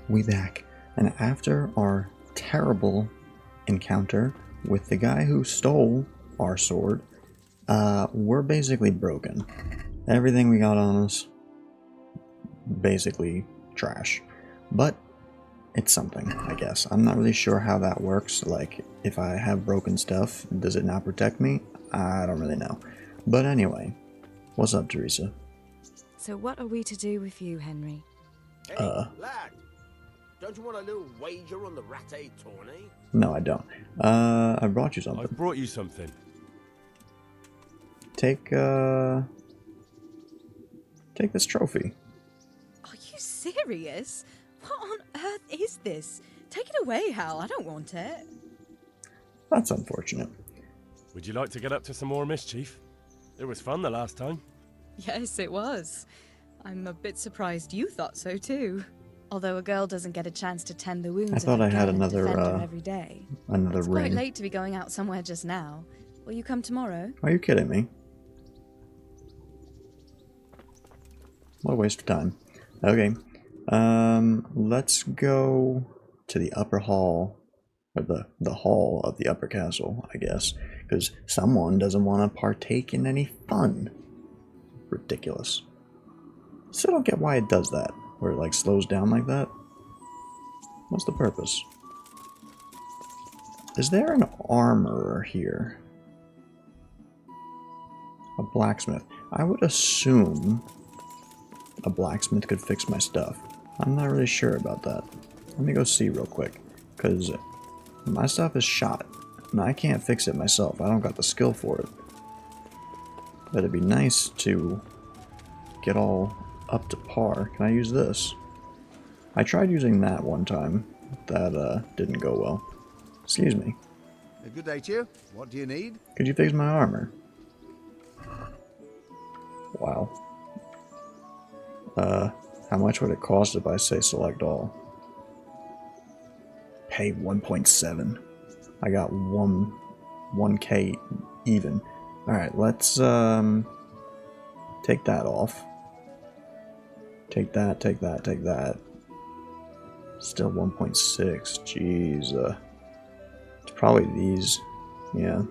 we back. And after our terrible encounter with the guy who stole our sword, we're basically broken. Everything we got on us, basically trash. But it's something, I guess. I'm not really sure how that works. Like, if I have broken stuff, does it not protect me? I don't really know. But anyway, what's up, Teresa? So what are we to do with you, Henry? Hey, lad! Don't you want a little wager on the ratte tourney? No, I don't. I brought you something. I've brought you something. Take this trophy. Are you serious? What on earth is this? Take it away, Hal. I don't want it. That's unfortunate. Would you like to get up to some more mischief? It was fun the last time. Yes, it was. I'm a bit surprised you thought so too. Although a girl doesn't get a chance to tend the wounds I thought of I her had gal and another, defend her every day. Another It's ring. quite late to be going out somewhere just now. Will you come tomorrow? Are you kidding me? What a waste of time. Okay. Let's go to the upper hall, or the hall of the upper castle, I guess, because someone doesn't want to partake in any fun. Ridiculous. Still don't get why it does that, where it like slows down like that. What's the purpose? Is there an armorer here? A blacksmith. I would assume a blacksmith could fix my stuff. I'm not really sure about that. Let me go see real quick, because my stuff is shot, and I can't fix it myself. I don't got the skill for it. But it'd be nice to get all up to par. Can I use this? I tried using that one time. That didn't go well. Excuse me. A good day to you. What do you need? Could you fix my armor? Wow. How much would it cost if I say select all? Pay 1.7. I got 1k even. Alright, let's take that off. Take that, take that, take that. Still 1.6. Jeez. It's probably these. Yeah.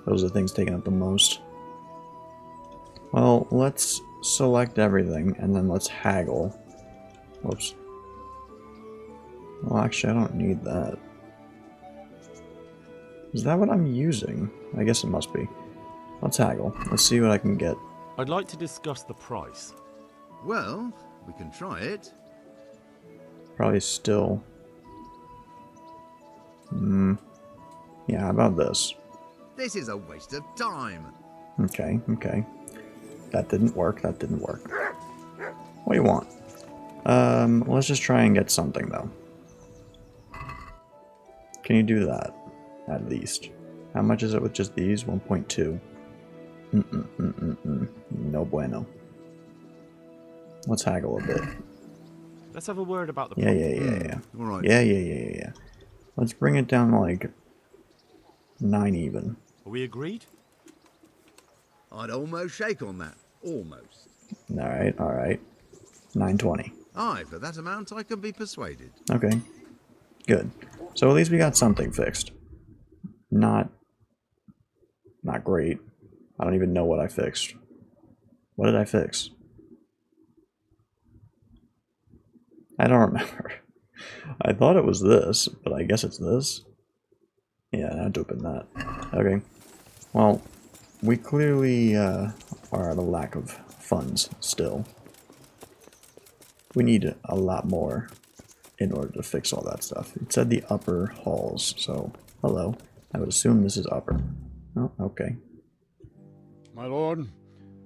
Those are the things taking up the most. Well, let's select everything and then let's haggle. Whoops. Well, actually, I don't need that. Is that what I'm using? I guess it must be. Let's haggle. Let's see what I can get. I'd like to discuss the price. Well, we can try it. Probably still. Yeah, how about this? This is a waste of time. Okay, okay. That didn't work, that didn't work. What do you want? Let's just try and get something, though. Can you do that? At least. How much is it with just these? 1.2. No bueno. Let's haggle a bit. Let's have a word about the Yeah. All right. Yeah. Let's bring it down to like 9 even. Are we agreed? I'd almost shake on that. Almost. Alright. 920. Aye, for that amount I can be persuaded. Okay. Good. So at least we got something fixed. Not great. I don't even know what I fixed. What did I fix? I don't remember. I thought it was this, but I guess it's this. Yeah, I had to open that. Okay. Well, we clearly are at a lack of funds still. We need a lot more in order to fix all that stuff. It said the upper halls, so hello. I would assume this is upper. Oh, okay. My lord,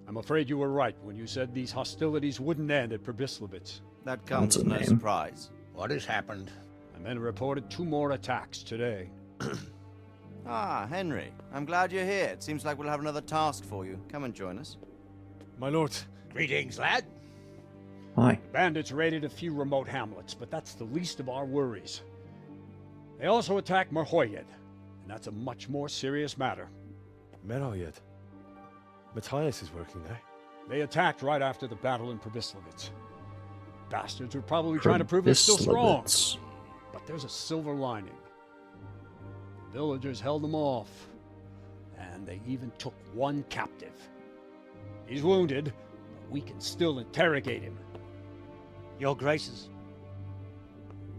I'm afraid you were right when you said these hostilities wouldn't end at Probislavitz. That comes That's as a no name. surprise. What has happened? My men reported 2 more attacks today. Ah, Henry. I'm glad you're here. It seems like we'll have another task for you. Come and join us. My lord. Greetings, lad. Hi. Bandits raided a few remote hamlets, but that's the least of our worries. They also attacked Merhoyed, and that's a much more serious matter. Meroyed. Matthias is working there. They attacked right after the battle in Probislavitz. bastards were probably trying to prove they're still strong. Prislovitz. But there's a silver lining. The villagers held them off, and they even took one captive. He's wounded, but we can still interrogate him. Your Graces.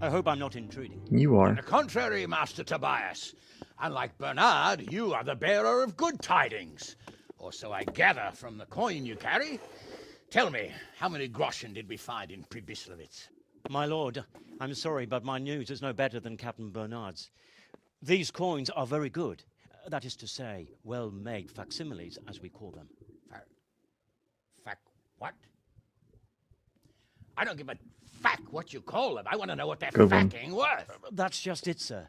I hope I'm not intruding. You On are. the contrary, Master Tobias. Unlike Bernard, you are the bearer of good tidings. Or so I gather from the coin you carry. Tell me, how many groschen did we find in Pribyslavitz? My lord, I'm sorry, but my news is no better than Captain Bernard's. These coins are very good. That is to say, well-made facsimiles, as we call them. What? I don't give a what you call them. I want to know what they're Good one. facking worth. That's just it, sir.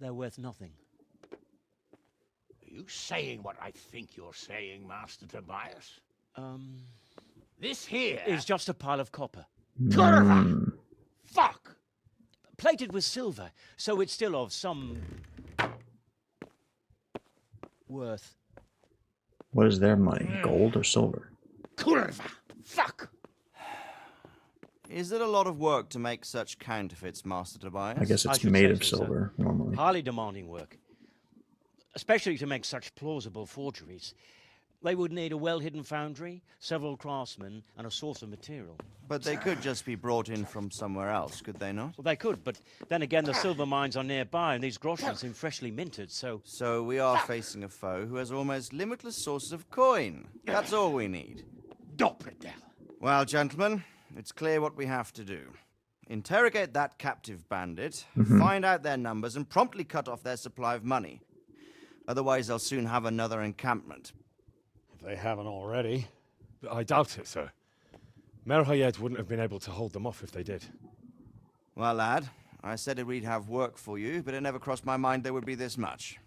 They're worth nothing. Are you saying what I think you're saying, Master Tobias? This here It's just a pile of copper. Curva! Fuck! Plated with silver, so it's still of some worth. What is their money? Gold or silver? Curva! Fuck! Is it a lot of work to make such counterfeits, Master Tobias? I guess I it's should made say of so, sir. silver, normally. Highly demanding work. Especially to make such plausible forgeries. They would need a well-hidden foundry, several craftsmen, and a source of material. But they could just be brought in from somewhere else, could they not? Well, they could, but then again, the silver mines are nearby, and these groschen seem freshly minted, so... So we are facing a foe who has almost limitless sources of coin. That's all we need. Doppelder. Well, gentlemen, it's clear what we have to do. Interrogate that captive bandit, find out their numbers, and promptly cut off their supply of money. Otherwise, they'll soon have another encampment. If they haven't already. I doubt it, sir. Merhayed wouldn't have been able to hold them off if they did. Well, lad, I said we'd have work for you, but it never crossed my mind there would be this much.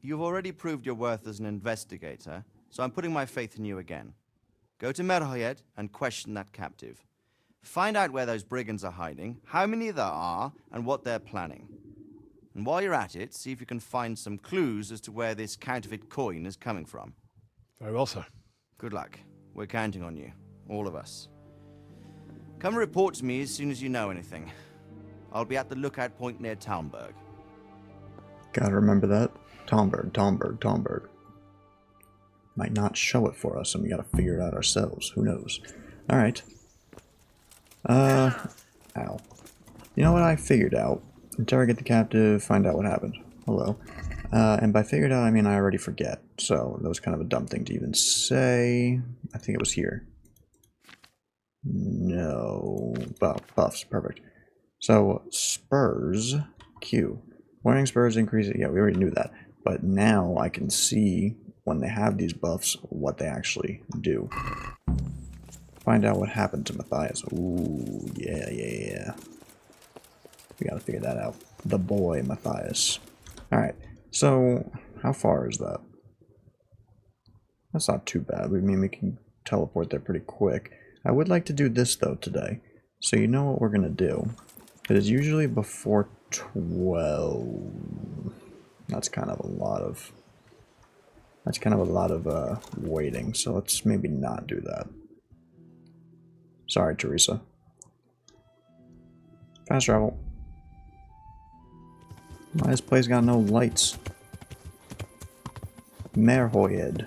You've already proved your worth as an investigator, so I'm putting my faith in you again. Go to Merhayed and question that captive. Find out where those brigands are hiding, how many there are, and what they're planning. And while you're at it, see if you can find some clues as to where this counterfeit coin is coming from. Very well, sir. Good luck. We're counting on you. All of us. Come report to me as soon as you know anything. I'll be at the lookout point near Talmberg. Gotta remember that. Talmberg. Might not show it for us, and we gotta figure it out ourselves. Who knows? Alright. Ow. You know what I figured out? Interrogate the captive, find out what happened. Hello. And by figured out, I mean I already forget. So that was kind of a dumb thing to even say. I think it was here. No. Buffs. Perfect. So, spurs. Q. Wearing spurs increases. Yeah, we already knew that. But now I can see, when they have these buffs, what they actually do. Find out what happened to Matthias. Ooh, yeah. We gotta figure that out. The boy, Matthias. Alright, so how far is that? That's not too bad. I mean, we can teleport there pretty quick. I would like to do this, though, today. So you know what we're gonna do. It is usually before 12. That's kind of a lot of... waiting, so let's maybe not do that. Sorry, Teresa. Fast travel. Why this place got no lights? Merhayed.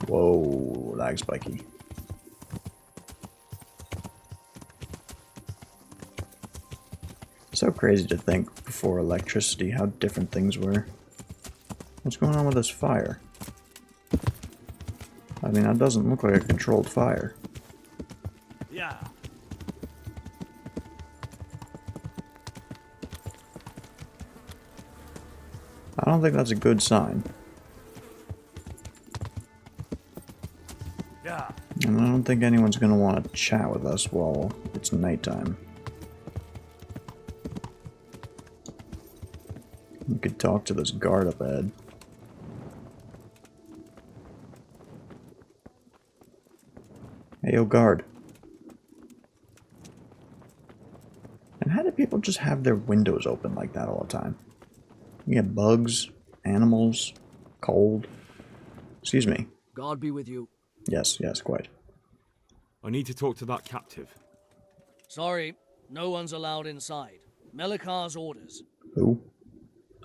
Whoa, lag spiky. So crazy to think, before electricity, how different things were. What's going on with this fire? I mean, that doesn't look like a controlled fire. Yeah. I don't think that's a good sign. Yeah. And I don't think anyone's going to want to chat with us while it's nighttime. We could talk to this guard up ahead. Hey, yo, guard. And how do people just have their windows open like that all the time? You get bugs, animals, cold. Excuse me. God be with you. Yes, quite. I need to talk to that captive. Sorry, no one's allowed inside. Melikar's orders. Who?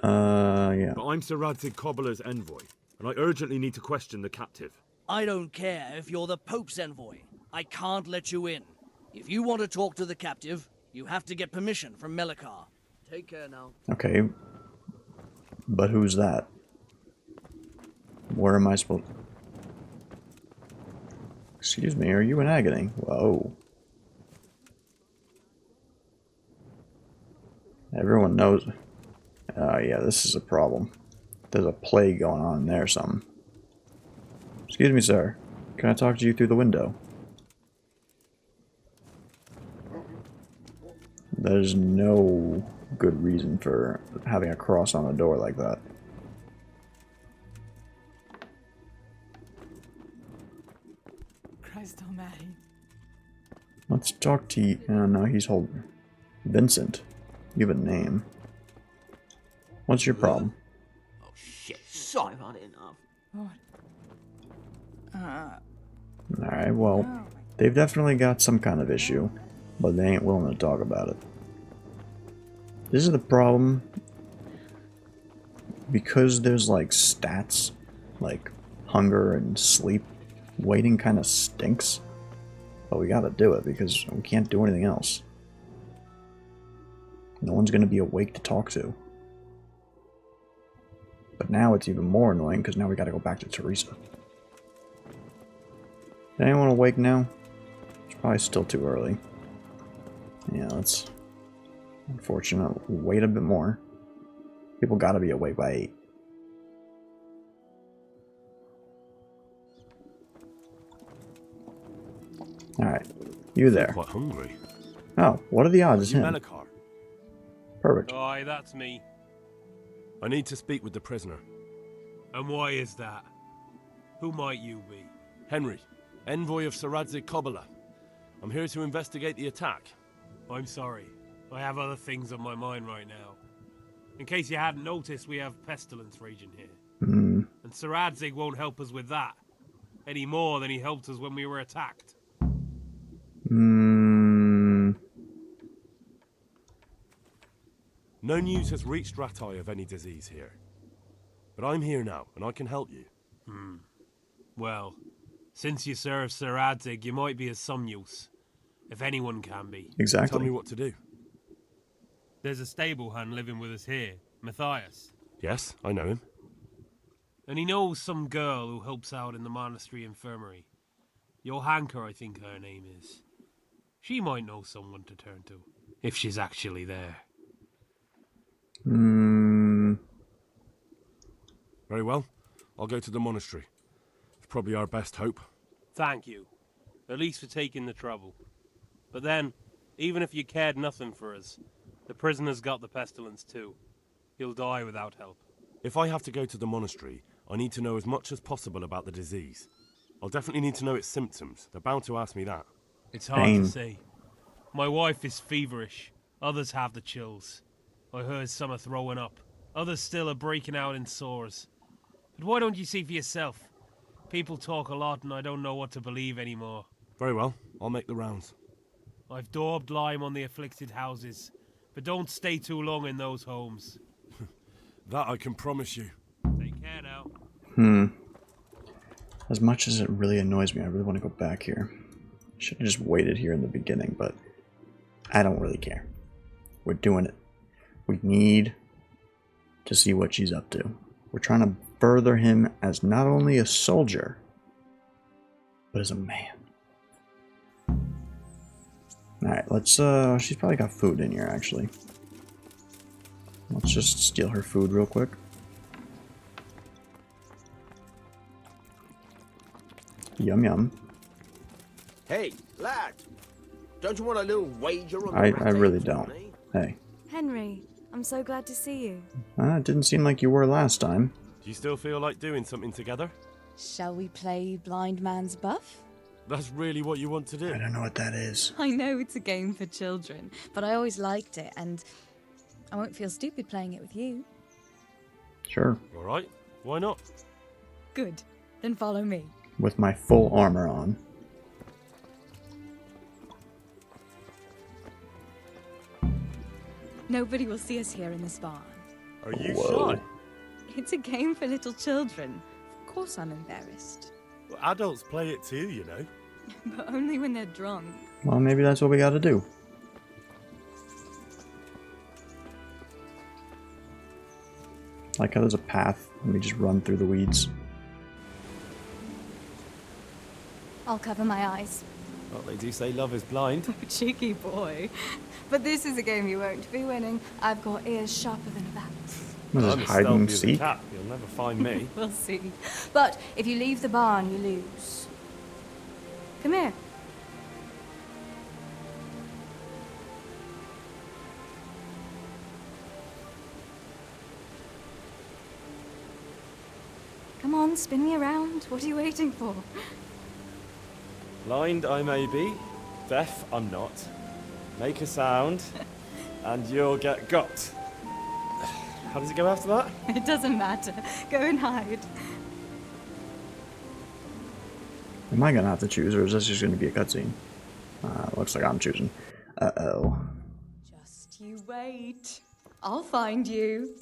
Yeah. But I'm Sir Radzig Cobbler's envoy, and I urgently need to question the captive. I don't care if you're the Pope's envoy. I can't let you in. If you want to talk to the captive, you have to get permission from Melikar. Take care now. Okay. But who's that? Where am I supposed... Excuse me, are you in agony? Whoa. Everyone knows... yeah, this is a problem. There's a plague going on in there or something. Excuse me, sir. Can I talk to you through the window? There's no good reason for having a cross on a door like that. Christ almighty. Let's talk to you. Oh, no, he's holding... Vincent. You have a name. What's your problem? Oh shit, sorry about it enough. Alright, well, they've definitely got some kind of issue, but they ain't willing to talk about it. This is the problem. Because there's like stats, like hunger and sleep, waiting kind of stinks. But we gotta do it because we can't do anything else. No one's gonna be awake to talk to. But now it's even more annoying because now we gotta go back to Teresa. Is anyone awake now? It's probably still too early. Yeah, that's unfortunate. Wait a bit more. People gotta be awake by 8. Alright, you there. Quite hungry. Oh, what are the odds it's You him? Melikar? Perfect. Aye, that's me. I need to speak with the prisoner. And why is that? Who might you be? Henry, envoy of Sir Radzig Kobyla. I'm here to investigate the attack. I'm sorry. I have other things on my mind right now. In case you hadn't noticed, we have pestilence raging here. Hmm. And Sir Radzig won't help us with that. Any more than he helped us when we were attacked. Hmm. No news has reached Ratai of any disease here. But I'm here now, and I can help you. Well, since you serve Sir Radzig, you might be of some use. If anyone can be. Exactly. Tell me what to do. There's a stable hand living with us here, Matthias. Yes, I know him. And he knows some girl who helps out in the monastery infirmary. Johanka, I think her name is. She might know someone to turn to, if she's actually there. Hmm. Very well. I'll go to the monastery. It's probably our best hope. Thank you. At least for taking the trouble. But then, even if you cared nothing for us, the prisoner's got the pestilence too. He'll die without help. If I have to go to the monastery, I need to know as much as possible about the disease. I'll definitely need to know its symptoms. They're bound to ask me that. It's hard Pain. to say. My wife is feverish. Others have the chills. I heard some are throwing up. Others still are breaking out in sores. But why don't you see for yourself? People talk a lot and I don't know what to believe anymore. Very well. I'll make the rounds. I've daubed lime on the afflicted houses. But don't stay too long in those homes. That I can promise you. Take care now. As much as it really annoys me, I really want to go back here. Should have just waited here in the beginning, but I don't really care. We're doing it. We need to see what she's up to. We're trying to further him as not only a soldier, but as a man. Alright, let's, she's probably got food in here, actually. Let's just steal her food real quick. Yum yum. Hey, lad. Don't you want a little wager on the I rat really egg don't. for me? Hey. Henry, I'm so glad to see you. It didn't seem like you were last time. Do you still feel like doing something together? Shall we play Blind Man's Buff? That's really what you want to do? I don't know what that is. I know it's a game for children, but I always liked it, and I won't feel stupid playing it with you. Sure. All right. Why not? Good. Then follow me. With my full armor on. Nobody will see us here in this barn. Are you Whoa. shy? It's a game for little children. Of course I'm embarrassed. Well, adults play it too, you know. But only when they're drunk. Well, maybe that's what we gotta do. Like how there's a path and we just run through the weeds. I'll cover my eyes. Well, they do say love is blind. Cheeky boy. But this is a game you won't be winning. I've got ears sharper than a bat. What is I'm this, as hide and stealthy as a seek? cat. You'll never find me. We'll see. But if you leave the barn, you lose. Come here. Come on, spin me around. What are you waiting for? Blind I may be, deaf I'm not. Make a sound, and you'll get got. How does it go after that? It doesn't matter. Go and hide. Am I gonna have to choose, or is this just gonna be a cutscene? Looks like I'm choosing. Uh-oh. Just you wait. I'll find you.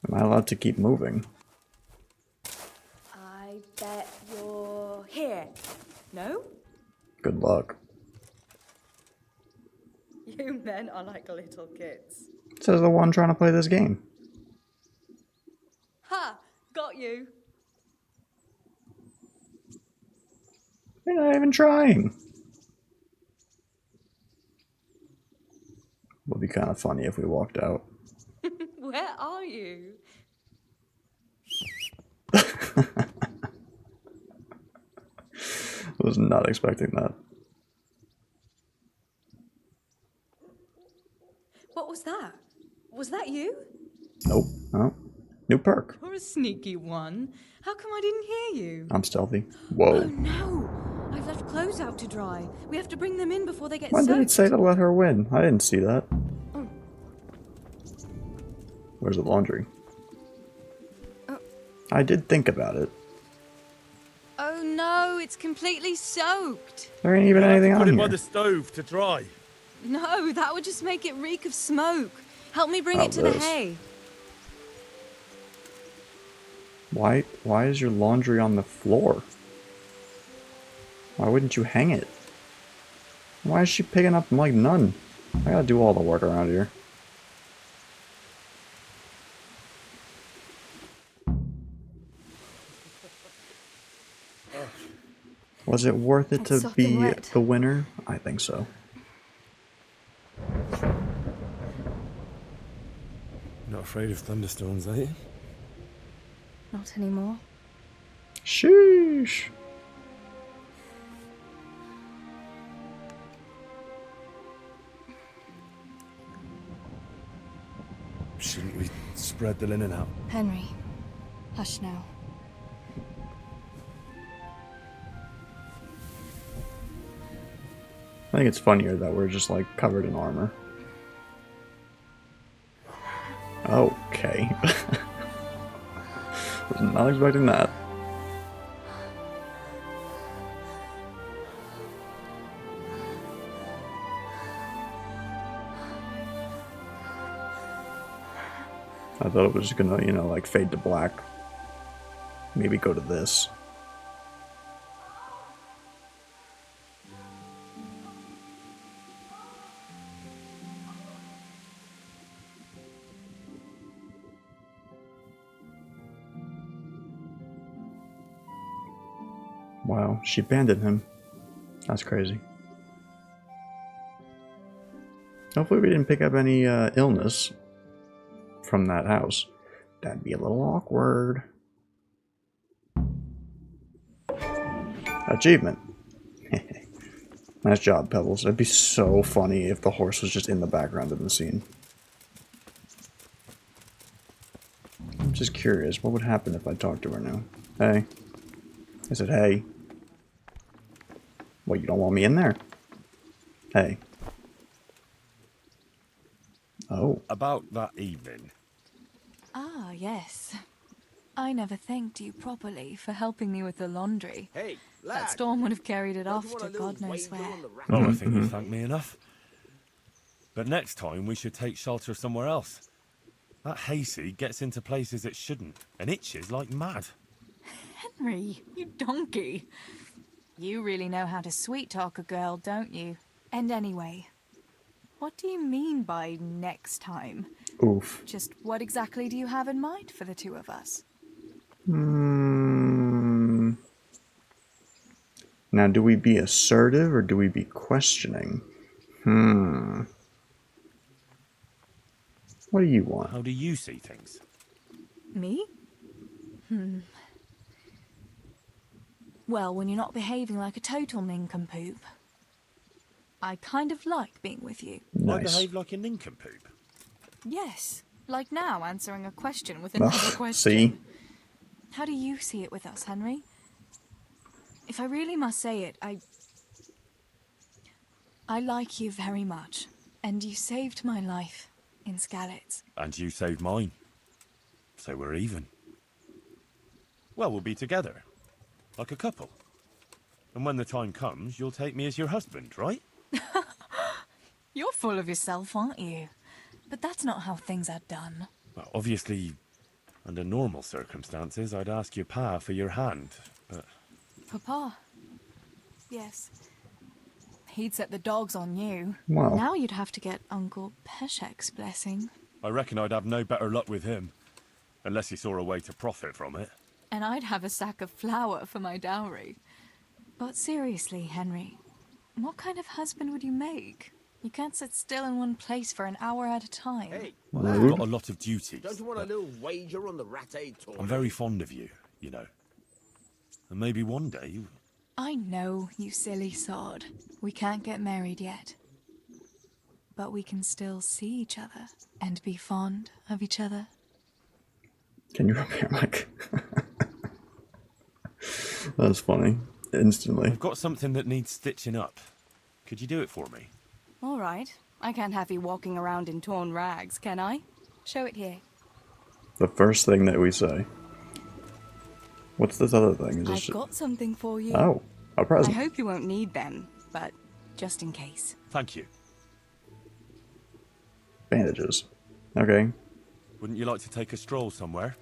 Am I allowed to keep moving? I bet you're here. No? Good luck. You men are like little kids. Says the one trying to play this game. Ha! Got you. They're not even trying. Would be kind of funny if we walked out. Where are you? Was not expecting that. What was that? Was that you? Nope. Oh. New perk. You're a sneaky one. How come I didn't hear you? I'm stealthy. Whoa. Oh no! I've left clothes out to dry. We have to bring them in before they get When soaked. did it say to let her win? I didn't see that. Oh. Where's the laundry? I did think about it. Oh no, it's completely soaked. There ain't even anything Put on it by here. the stove to dry. No, that would just make it reek of smoke. Help me bring Oh, it to the this. hay. Why is your laundry on the floor? Why wouldn't you hang it? Why is she picking up like none? I gotta do all the work around here. Was it worth it It's to sopping be wet. the winner? I think so. Not afraid of thunderstorms, are you? Not anymore. Sheesh. Shouldn't we spread the linen out? Henry, hush now. I think it's funnier that we're just like covered in armor. Okay. Was not expecting that. I thought it was gonna, you know, like fade to black. Maybe go to this. Wow, she abandoned him. That's crazy. Hopefully we didn't pick up any illness from that house. That'd be a little awkward. Achievement. Nice job, Pebbles. It'd be so funny if the horse was just in the background of the scene. I'm just curious, what would happen if I talked to her now? Hey. I said, hey. Well, you don't want me in there. Hey. Oh. About that evening. Ah, yes. I never thanked you properly for helping me with the laundry. Hey, That lad. storm would have carried it Don't off you want to a little God knows wager where. on the rat? Oh, I think you thanked me enough. But next time we should take shelter somewhere else. That hayseed gets into places it shouldn't and itches like mad. Henry, you donkey. You really know how to sweet-talk a girl, don't you? And anyway, what do you mean by next time? Oof. Just what exactly do you have in mind for the two of us? Now, do we be assertive or do we be questioning? What do you want? How do you see things? Me? Well, when you're not behaving like a total nincompoop. I kind of like being with you. I Nice. behave like a nincompoop. Yes, like now answering a question with another Ugh, question. see? How do you see it with us, Henry? If I really must say it, I like you very much, and you saved my life in Skalitz. And you saved mine. So we're even. Well, we'll be together. Like a couple. And when the time comes, you'll take me as your husband, right? You're full of yourself, aren't you? But that's not how things are done. Well, obviously, under normal circumstances, I'd ask your pa for your hand, but... Papa? Yes. He'd set the dogs on you. Well. Now you'd have to get Uncle Peshek's blessing. I reckon I'd have no better luck with him. Unless he saw a way to profit from it. And I'd have a sack of flour for my dowry. But seriously, Henry, what kind of husband would you make? You can't sit still in one place for an hour at a time. Hey, Well, lad. I've got a lot of duties. Don't you want a little wager on the rat-aid tournament? I'm very fond of you, you know. And maybe one day... I know, you silly sod. We can't get married yet. But we can still see each other and be fond of each other. Can you repair Mike? That's funny. Instantly. I've got something that needs stitching up. Could you do it for me? All right. I can't have you walking around in torn rags, can I? Show it here. The first thing that we say. What's this other thing? Is this I've got something for you. Oh, a I present. hope you won't need them, but just in case. Thank you. Bandages. Okay, Wouldn't you like to take a stroll somewhere?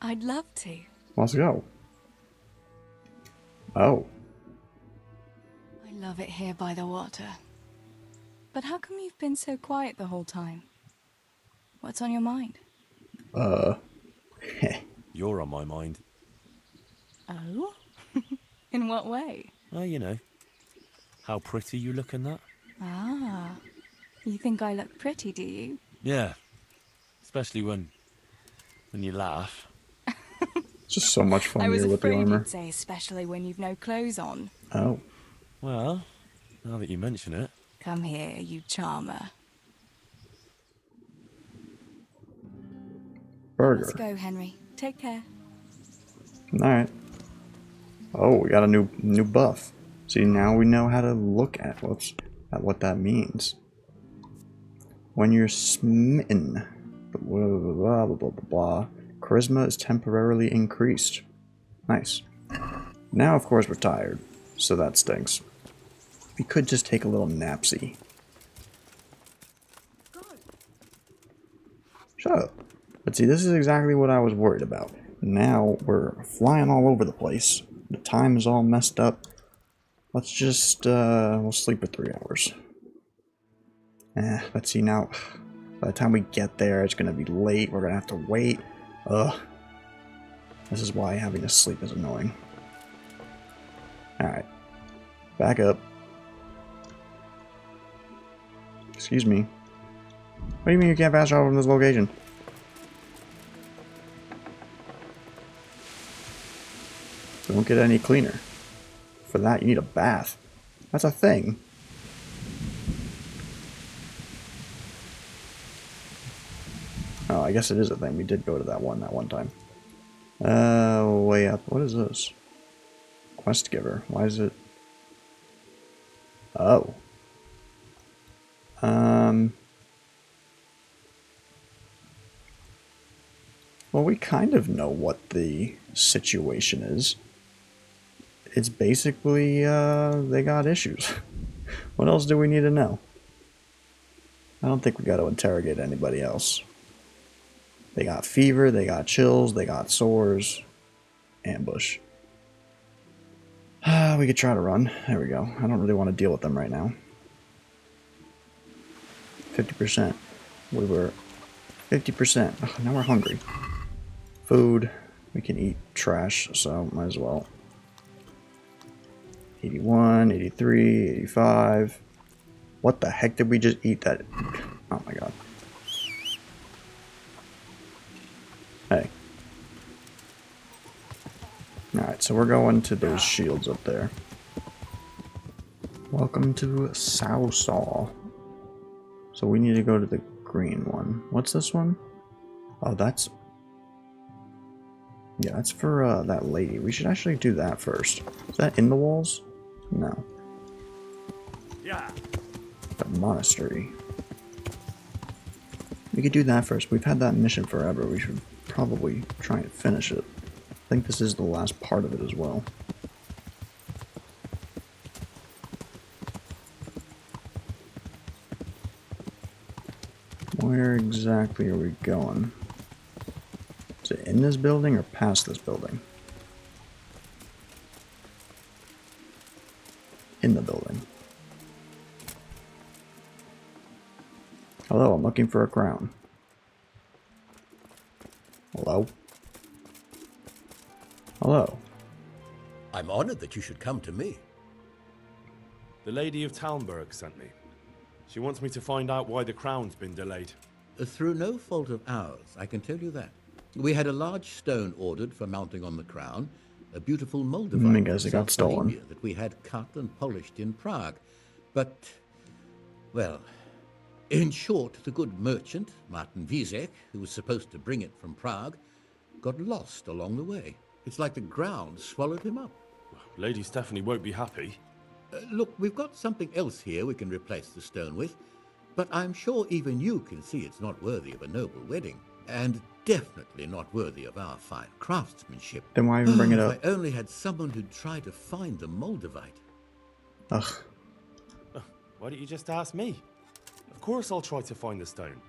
I'd love to. let's go. Oh, I love it here by the water. But how come you've been so quiet the whole time? What's on your mind? You're on my mind. Oh? In what way? Well, you know. How pretty you look in that. Ah. You think I look pretty, do you? Yeah. Especially when you laugh. it's just so much fun I was here with the afraid armor. you'd say especially when you've no clothes on. Oh, Well, now that you mention it. Come here, you charmer. burger. Let's go, Henry. Take care. Alright. Oh, we got a new buff. See, now we know how to look at what that means. When you're smitten, blah blah blah blah blah blah. Charisma is temporarily increased. Nice. Now, of course, we're tired, so that stinks. We could just take a little napsy. Shut up. But see, this is exactly what I was worried about. Now we're flying all over the place. The time is all messed up. Let's just, we'll sleep for 3 hours. Let's see now. By the time we get there, it's gonna be late. We're gonna have to wait. Ugh. This is why having to sleep is annoying. Alright. Back up. Excuse me. What do you mean you can't fast travel from this location? Don't get any cleaner. For that, you need a bath. That's a thing. Oh, I guess it is a thing. We did go to that one time. Way up. What is this? Quest giver. Why is it? Oh. Well, we kind of know what the situation is. It's basically, they got issues. What else do we need to know? I don't think we got to interrogate anybody else. They got fever, they got chills, they got sores. Ambush. We could try to run. There we go. I don't really want to deal with them right now. 50%. We were 50%. Oh, now we're hungry. Food. We can eat trash, so might as well. 81, 83, 85. What the heck did we just eat that? Oh my god. Hey. Alright, so we're going to those shields up there. Welcome to Sousaw. So we need to go to the green one. What's this one? Oh, that's... Yeah, that's for that lady. We should actually do that first. Is that in the walls? No. Yeah. The monastery. We could do that first. We've had that mission forever. We should probably try and finish it. I think this is the last part of it as well. Where exactly are we going? Is it in this building or past this building? In the building. Hello, I'm looking for a crown. Hello? Hello? I'm honored that you should come to me. The Lady of Talmberg sent me. She wants me to find out why the crown's been delayed. Through no fault of ours, I can tell you that. We had a large stone ordered for mounting on the crown, a beautiful Moldavite guess it got from South stolen. Bohemia that we had cut and polished in Prague. But, well, in short, the good merchant, Martin Vizek, who was supposed to bring it from Prague, got lost along the way. It's like the ground swallowed him up. Lady Stephanie won't be happy. Look, we've got something else here we can replace the stone with, but I'm sure even you can see it's not worthy of a noble wedding, and definitely not worthy of our fine craftsmanship. Then why even bring it up? If I only had someone who'd try to find the Moldavite. Ugh. Why don't you just ask me? Of course I'll try to find the stone.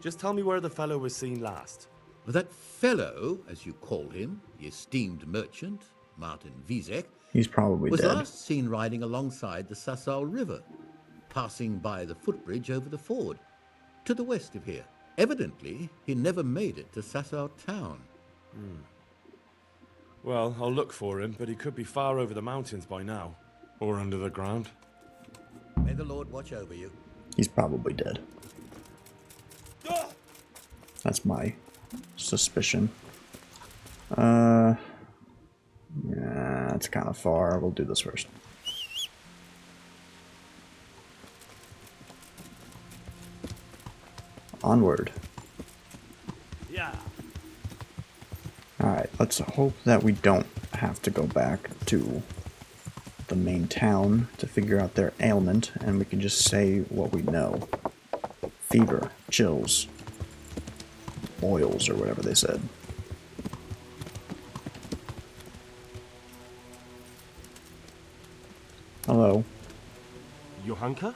Just tell me where the fellow was seen last. That fellow, as you call him, the esteemed merchant, Martin Vizek, He's probably was dead. last seen riding alongside the Sasau River, passing by the footbridge over the ford, to the west of here. Evidently, he never made it to Sasau town. Well, I'll look for him, but he could be far over the mountains by now. Or under the ground. May the Lord watch over you. He's probably dead. That's my suspicion. Yeah, that's kind of far. We'll do this first. Onward. Yeah. Alright, let's hope that we don't have to go back to the main town to figure out their ailment, and we can just say what we know. Fever, chills, boils, or whatever they said. Hello. Johanka?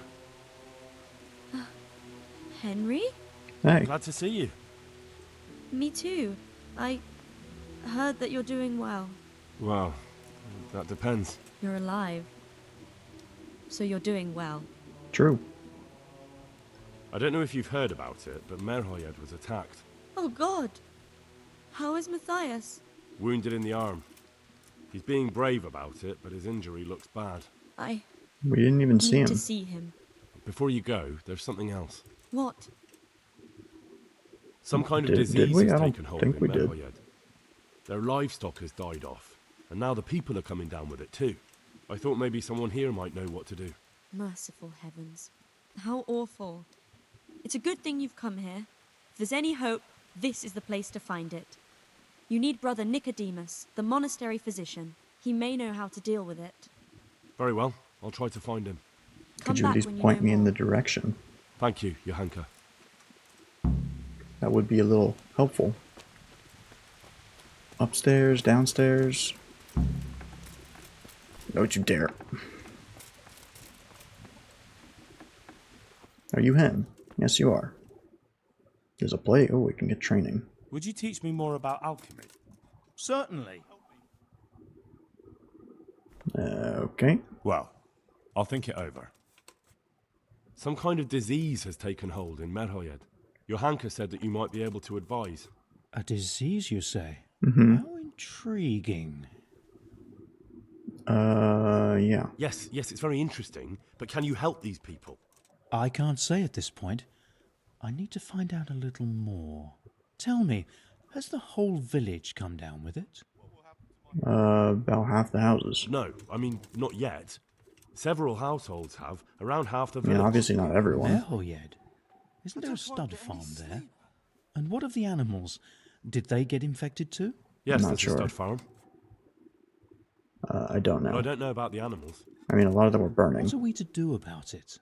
Henry? Hey. Glad to see you. Me too. I heard that you're doing well. Well, that depends. You're alive. So you're doing well. True. I don't know if you've heard about it, but Merhoyed was attacked. Oh God! How is Matthias? Wounded in the arm. He's being brave about it, but his injury looks bad. We didn't even see need him. to see him. Before you go, there's something else. What? Some kind of Did disease we? has I don't taken hold think in we did. Merhoyed. Their livestock has died off, and now the people are coming down with it too. I thought maybe someone here might know what to do. Merciful heavens. How awful. It's a good thing you've come here. If there's any hope, this is the place to find it. You need Brother Nicodemus, the monastery physician. He may know how to deal with it. Very well, I'll try to find him. Could you at least point me in the direction? Thank you, Johanka. That would be a little helpful. Upstairs, downstairs. Don't you dare. Are you him? Yes, you are. There's a plate. Oh, we can get training. Would you teach me more about alchemy? Certainly. Okay. Well, I'll think it over. Some kind of disease has taken hold in Merhoyed. Your Hanka said that you might be able to advise. A disease, you say? Mm-hmm. How intriguing. Yeah. Yes, it's very interesting, but can you help these people? I can't say at this point. I need to find out a little more. Tell me, has the whole village come down with it? About half the houses. No, I mean, not yet. Several households have, around half the village. Yeah, obviously not everyone. Merhoyed? Isn't there a stud farm there? And what of the animals? Did they get infected too? Yes, Not there's sure. a stud farm. I don't know. But I don't know about the animals. I mean, a lot of them were burning. What are we to do about it?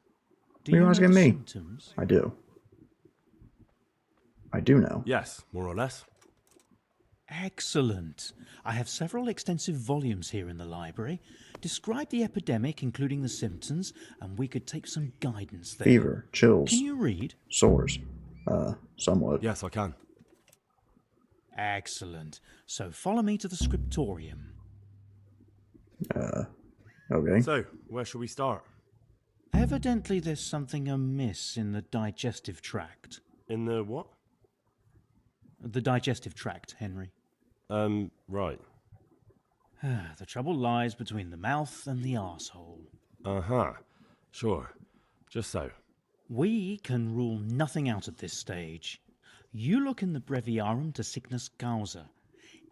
Do you know asking the me? symptoms? I do. I do know. Yes, more or less. Excellent. I have several extensive volumes here in the library. Describe the epidemic, including the symptoms, and we could take some guidance there. Fever, chills. Can you read? Sores. Somewhat. Yes, I can. Excellent. So follow me to the scriptorium. Okay. So, where shall we start? Evidently there's something amiss in the digestive tract. In the what? The digestive tract, Henry. Right. The trouble lies between the mouth and the arsehole. Uh-huh. Sure. Just so. We can rule nothing out at this stage. You look in the Breviarum de Sickness Causa.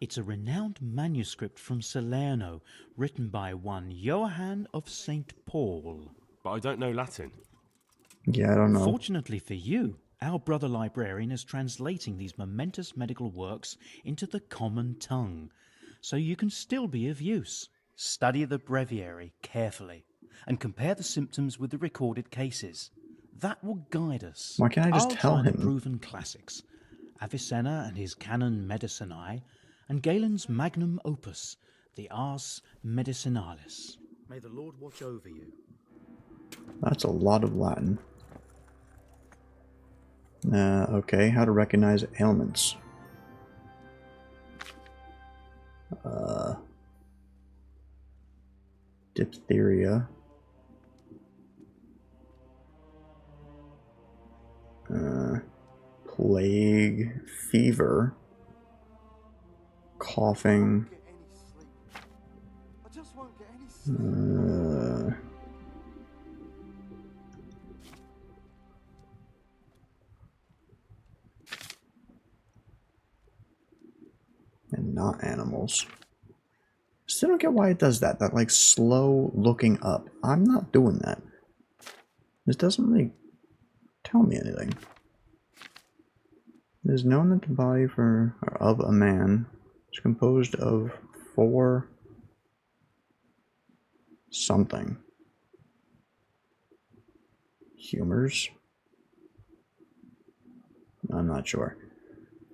It's a renowned manuscript from Salerno, written by one Johann of St. Paul. But I don't know Latin. Yeah, I don't know. Fortunately for you, our brother librarian is translating these momentous medical works into the common tongue, so you can still be of use. Study the breviary carefully and compare the symptoms with the recorded cases. That will guide us. Why can't I just I'll tell try the him? proven classics, Avicenna and his Canon Medicinae, and Galen's magnum opus, the Ars Medicinalis. May the Lord watch over you. That's a lot of Latin. Okay, how to recognize ailments. Diphtheria. Plague, fever, coughing. And not animals. Still don't get why it does that. That like slow looking up. I'm not doing that. This doesn't really tell me anything. It is known that the body of a man is composed of 4 something. Humors? I'm not sure.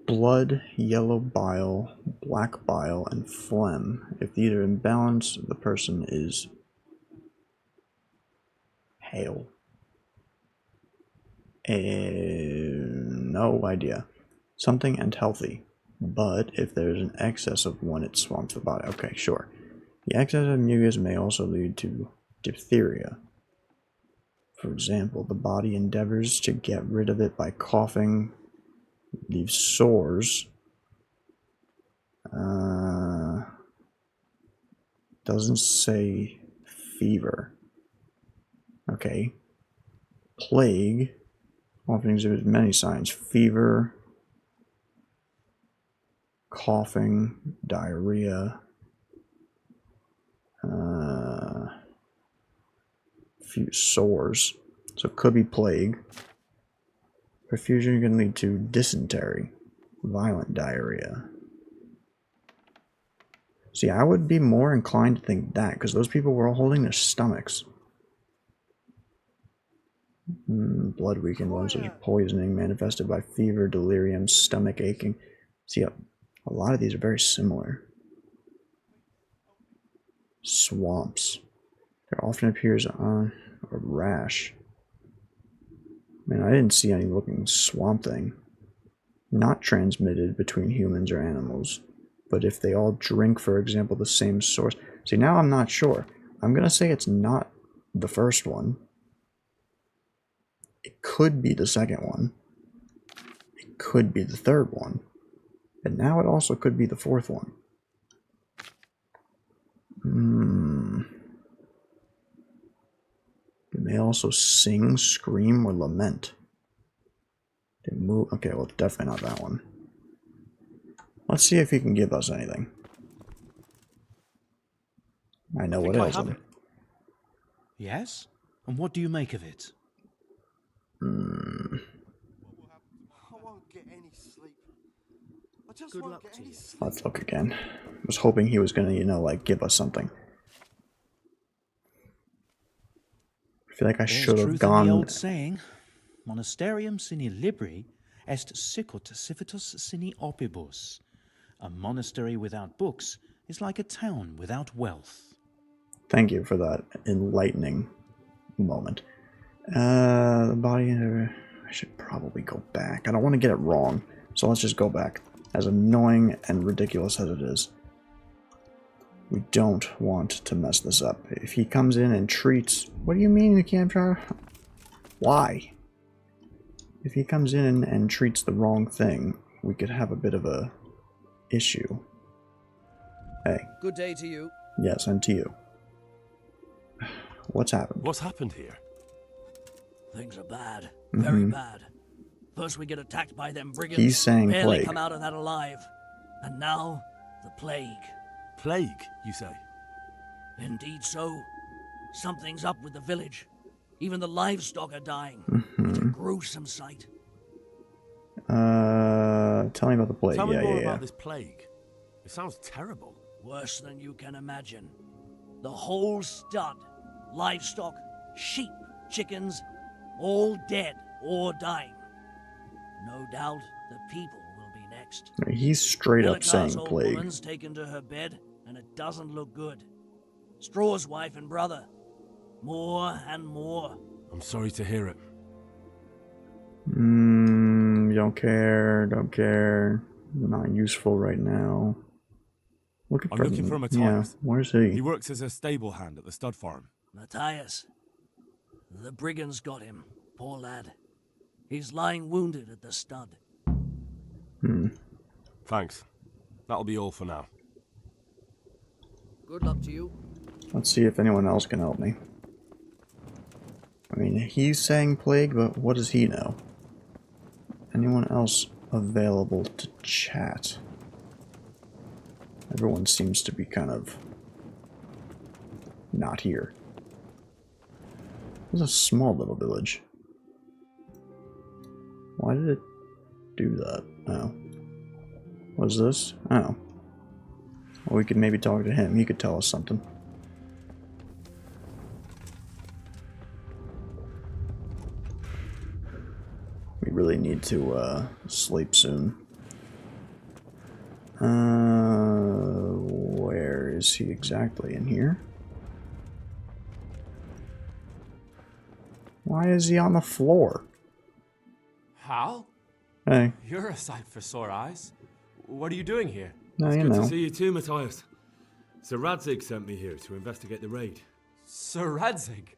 Blood, yellow bile, black bile, and phlegm. If these are in balance, the person is hale. No idea. Something and healthy. But if there's an excess of one, it swamps the body. Okay, sure. The excess of mucus may also lead to diphtheria. For example, the body endeavors to get rid of it by coughing, leaves sores. Doesn't say fever. Okay. Plague often exhibits many signs. Fever, coughing, diarrhea, few sores. So it could be plague. Perfusion can lead to dysentery, violent diarrhea. See, I would be more inclined to think that, because those people were all holding their stomachs. Blood weakened ones such as poisoning manifested by fever, delirium, stomach aching. See, A lot of these are very similar. Swamps. There often appears on a rash. Man, I didn't see any looking swamp thing. Not transmitted between humans or animals. But if they all drink, for example, the same source... See, now I'm not sure. I'm going to say it's not the first one. It could be the second one. It could be the third one. And now it also could be the fourth one. They may also sing, scream, or lament. They move. Okay, well, definitely not that one. Let's see if he can give us anything. I know what ails him. Yes? And what do you make of it? I won't get any sleep. I just won't get any sleep. Let's look again. I was hoping he was gonna, you know, like, give us something. I feel like I should have gone. In the old saying, Monasterium sine libri est sicut civitas sine opibus. A monastery without books is like a town without wealth. Thank you for that enlightening moment. The body... I should probably go back. I don't want to get it wrong, so let's just go back. As annoying and ridiculous as it is. We don't want to mess this up. If he comes in and treats... What do you mean you can't try? Why? If he comes in and treats the wrong thing, we could have a bit of a issue. Hey. Good day to you. Yes, and to you. What's happened? What's happened here? Things are bad. Very bad. First we get attacked by them brigands. He's saying barely plague. come out of that alive. And now, the plague. Plague, you say? Indeed so. Something's up with the village. Even the livestock are dying. It's a gruesome sight. Tell me about the plague. Tell me more yeah. about this plague. It sounds terrible. Worse than you can imagine. The whole stud, livestock, sheep, chickens, all dead or dying. No doubt the people will be next. He's straight up Melikar's saying old plague. woman's taken to her bed, and it doesn't look good. Straw's wife and brother. More and more. I'm sorry to hear it. Don't care. Not useful right now. I'm looking for Matthias. Yeah, where's he? He works as a stable hand at the stud farm. Matthias. The brigands got him. Poor lad. He's lying wounded at the stud. Thanks. That'll be all for now. Good luck to you. Let's see if anyone else can help me. I mean, he's saying plague, but what does he know? Anyone else available to chat? Everyone seems to be kind of not here. It's a small little village. Why did it do that? Oh. What's this? Oh. Well, we could maybe talk to him. He could tell us something. We really need to sleep soon. Where is he exactly? In here? Why is he on the floor? Hal? Hey. You're a sight for sore eyes. What are you doing here? No, It's you good know. to see you too, Matthias. Sir Radzig sent me here to investigate the raid. Sir Radzig?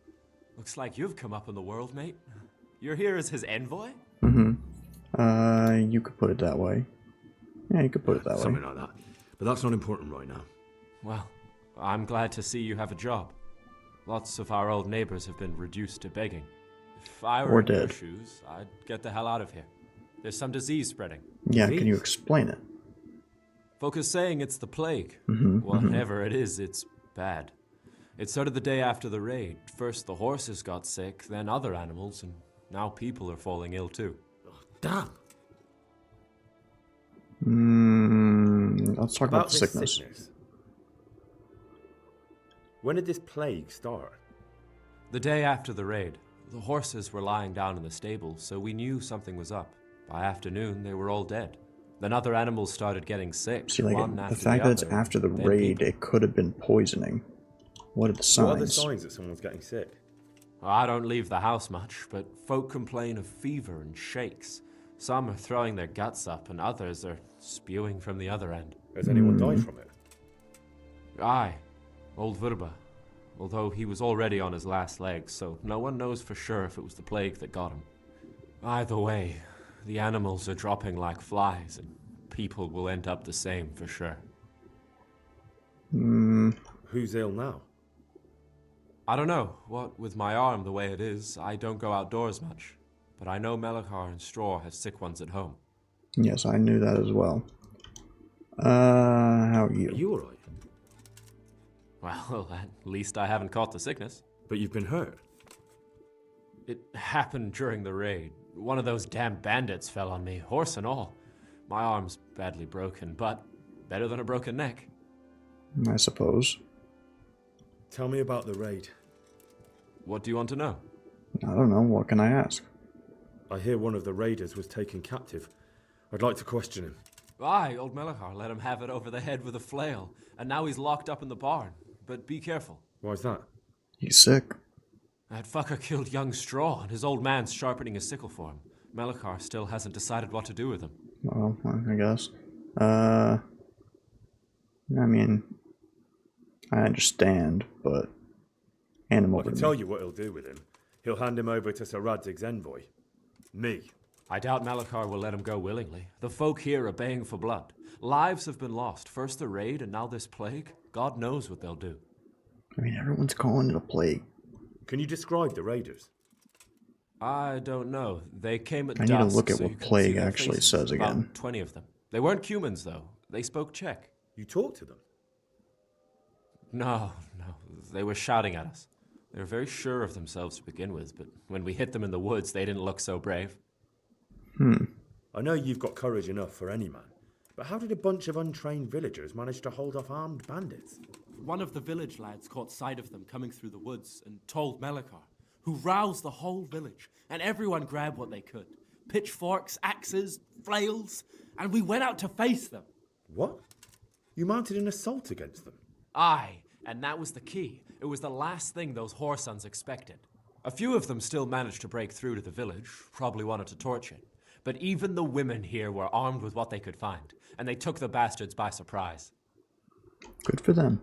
Looks like you've come up in the world, mate. You're here as his envoy? You could put it that way. Yeah, you could put it that way. Something like that. But that's not important right now. Well, I'm glad to see you have a job. Lots of our old neighbors have been reduced to begging. If I were Or in your dead. shoes, I'd get the hell out of here. There's some disease spreading. Yeah, can you explain it? Folk is saying it's the plague. Mhm, Whatever it is, it's bad. It started the day after the raid. First the horses got sick, then other animals, and now people are falling ill too. Damn. Let's talk about the this sickness. When did this plague start? The day after the raid, the horses were lying down in the stable, so we knew something was up. By afternoon, they were all dead. Then other animals started getting sick. See, like, one the after fact the that it's other, after the then raid, people. it could have been poisoning. What are the signs? What are the signs that someone's getting sick? I don't leave the house much, but folk complain of fever and shakes. Some are throwing their guts up, and others are spewing from the other end. Has anyone died from it? Aye, old Verba. Although he was already on his last legs, so no one knows for sure if it was the plague that got him. Either way, the animals are dropping like flies, and people will end up the same for sure. Who's ill now? I don't know. What with my arm the way it is, I don't go outdoors much. But I know Melachar and Straw have sick ones at home. Yes, I knew that as well. How are you? Are you alright? Well, at least I haven't caught the sickness. But you've been hurt. It happened during the raid. One of those damn bandits fell on me, horse and all. My arm's badly broken, but better than a broken neck. I suppose. Tell me about the raid. What do you want to know? I don't know. What can I ask? I hear one of the raiders was taken captive. I'd like to question him. Aye, old Melachar let him have it over the head with a flail, and now he's locked up in the barn. But be careful. Why's that? He's sick. That fucker killed young Straw, and his old man's sharpening his sickle for him. Melachar still hasn't decided what to do with him. Well, I guess. I mean, I understand, but hand him I over can to tell me. you what he'll do with him. He'll hand him over to Sir Radzig's envoy. Me. I doubt Melachar will let him go willingly. The folk here are baying for blood. Lives have been lost. First the raid, and now this plague. God knows what they'll do. I mean, everyone's calling it a plague. Can you describe the raiders? I don't know. They came at I dusk. need to look at so you what can see plague their actually faces. says About again. 20 of them. They weren't humans, though. They spoke Czech. You talked to them? No. They were shouting at us. They were very sure of themselves to begin with, but when we hit them in the woods, they didn't look so brave. I know you've got courage enough for any man, but how did a bunch of untrained villagers manage to hold off armed bandits? One of the village lads caught sight of them coming through the woods and told Melachar, who roused the whole village, and everyone grabbed what they could. Pitchforks, axes, flails, and we went out to face them. What? You mounted an assault against them? Aye, and that was the key. It was the last thing those whoresons expected. A few of them still managed to break through to the village, probably wanted to torch it. But even the women here were armed with what they could find, and they took the bastards by surprise. Good for them.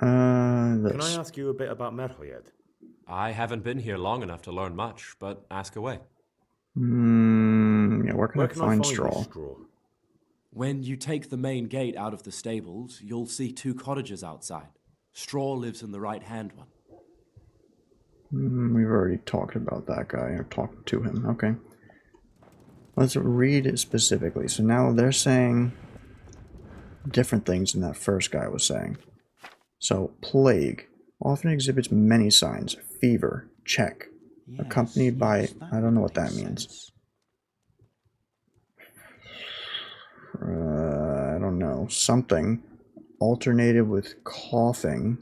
Can I ask you a bit about Merhoyed? I haven't been here long enough to learn much, but ask away. Yeah, where can I find this straw? When you take the main gate out of the stables, you'll see 2 cottages outside. Straw lives in the right-hand one. We've already talked about that guy, or talked to him. Okay. Let's read it specifically. So now they're saying different things than that first guy was saying. So, plague often exhibits many signs. Fever, check. Accompanied by, I don't know what that means. I don't know. Something alternated with coughing.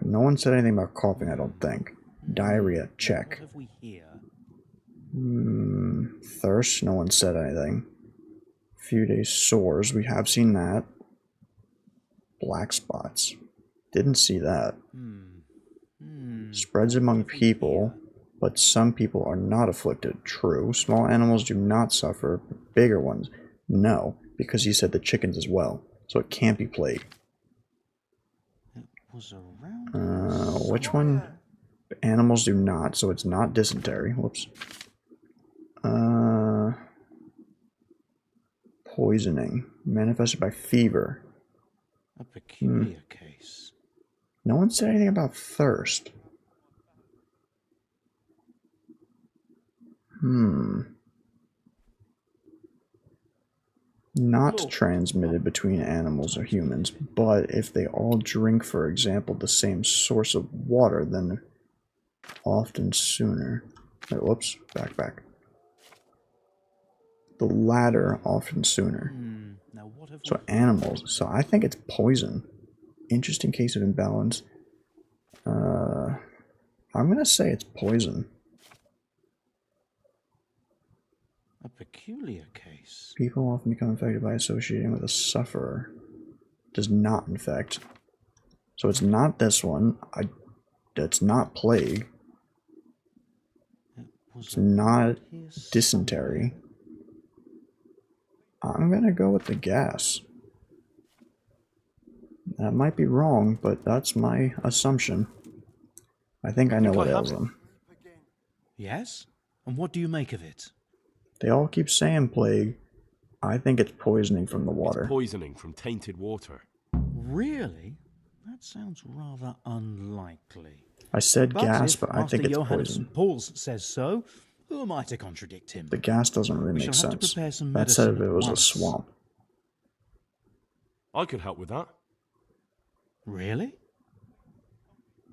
No one said anything about coughing, I don't think. Diarrhea, check. What have we here? Thirst, no one said anything. Few days sores, we have seen that. Black spots, didn't see that. Spreads among people, but some people are not afflicted. True. Small animals do not suffer, but bigger ones, no, because he said the chickens as well, so it can't be plague. Was around. Which one? Animals do not, so it's not dysentery. Whoops. Poisoning. Manifested by fever. A peculiar case. No one said anything about thirst. Not transmitted between animals or humans, but if they all drink, for example, the same source of water, then often sooner. Wait, whoops, back. The latter often sooner. Now what have So animals. So I think it's poison. Interesting case of imbalance. I'm gonna say it's poison. A peculiar case. People often become infected by associating with a sufferer. Does not infect. So it's not this one. It's not plague. It's not dysentery. I'm gonna go with the gas. That might be wrong, but that's my assumption. I think I know what ails them. Yes? And what do you make of it? They all keep saying plague. I think it's poisoning from the water. It's poisoning from tainted water. Really? That sounds rather unlikely. I said gas, if but I think Master it's Johann of poison. St. Paul's says so, who am I to contradict him? The gas doesn't really We make shall have to sense. prepare some That said, medicine if it at was a once. swamp. I could help with that. Really?